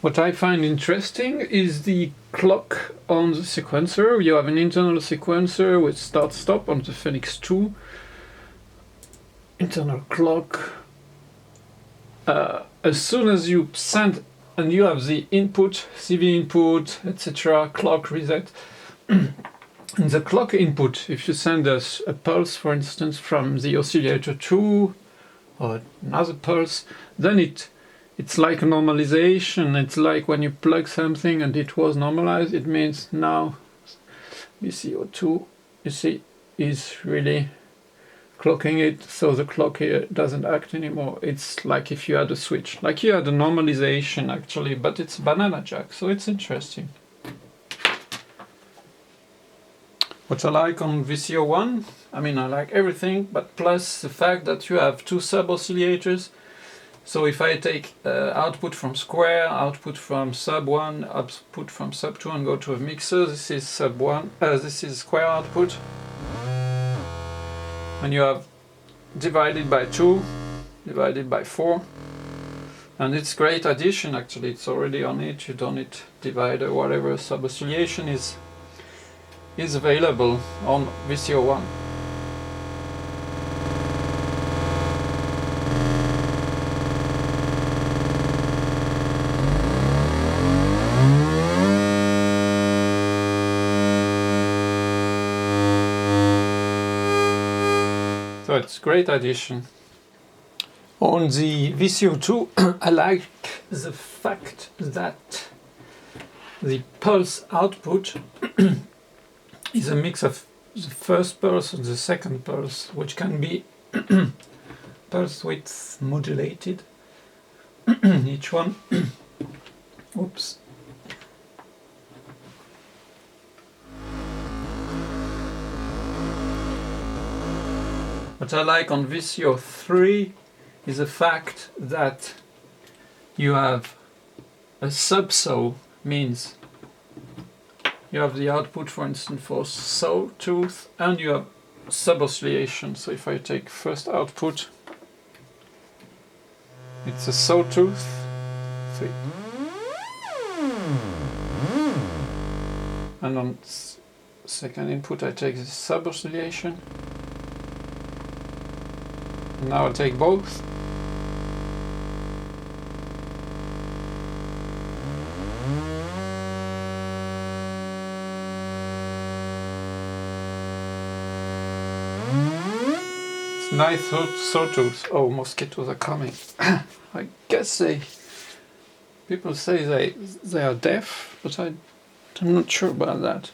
What I find interesting is the clock on the sequencer. You have an internal sequencer with start-stop on the Fenix 2. Internal clock. As soon as you send, and you have the input, CV input, etc., clock reset. In the clock input, if you send us a pulse, for instance, from the oscillator 2, or another pulse, then it's like a normalization. It's like when you plug something and it was normalized, it means now VCO2, you see, is really clocking it, so the clock here doesn't act anymore. It's like if you had a switch, like you had a normalization actually, but it's banana jack, so it's interesting. What I like on VCO1, I mean I like everything, but plus the fact that you have two sub oscillators. So if I take output from square, output from sub 1, output from sub 2 and go to a mixer, this is sub 1, this is square output. And you have divided by 2, divided by 4. And it's great addition actually, it's already on it, you don't need divider, whatever, sub oscillation is available on VCO1. So it's great addition. On the VCO2 I like the fact that the pulse output is a mix of the first pulse and the second pulse, which can be pulse width modulated. Each one. Oops. What I like on VCO3 is the fact that you have a subsaw, means you have the output, for instance, for sawtooth, and you have sub-oscillation. So if I take first output, it's a sawtooth, 3. And on second input I take the sub-oscillation. Now I'll take both. It's nice sawtooth. Oh, mosquitoes are coming. I guess people say they are deaf, but I'm not sure about that.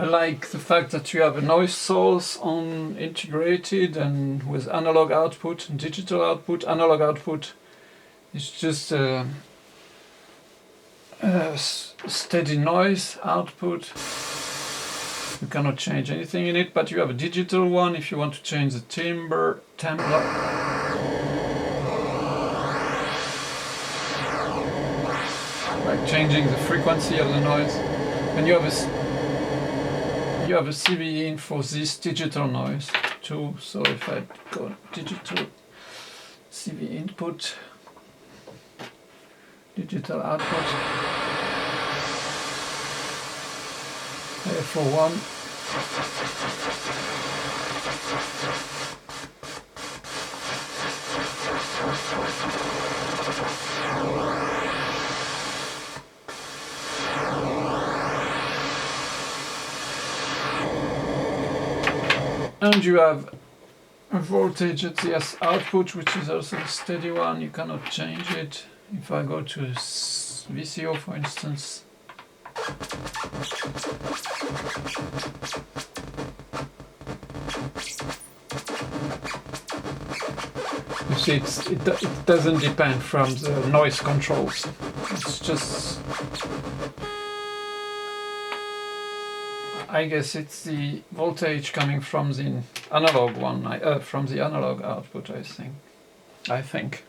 I like the fact that you have a noise source on integrated and with analog output and digital output. Analog output is just a steady noise output. You cannot change anything in it, but you have a digital one if you want to change the timbre, like changing the frequency of the noise. And you have a CV in for this digital noise too. So if I go digital CV input, digital output, for 1. And you have a voltage at the output, which is also a steady one. You cannot change it. If I go to VCO, for instance, you see it doesn't depend from the noise controls. It's just, I guess it's the voltage coming from the analog one, from the analog output, I think.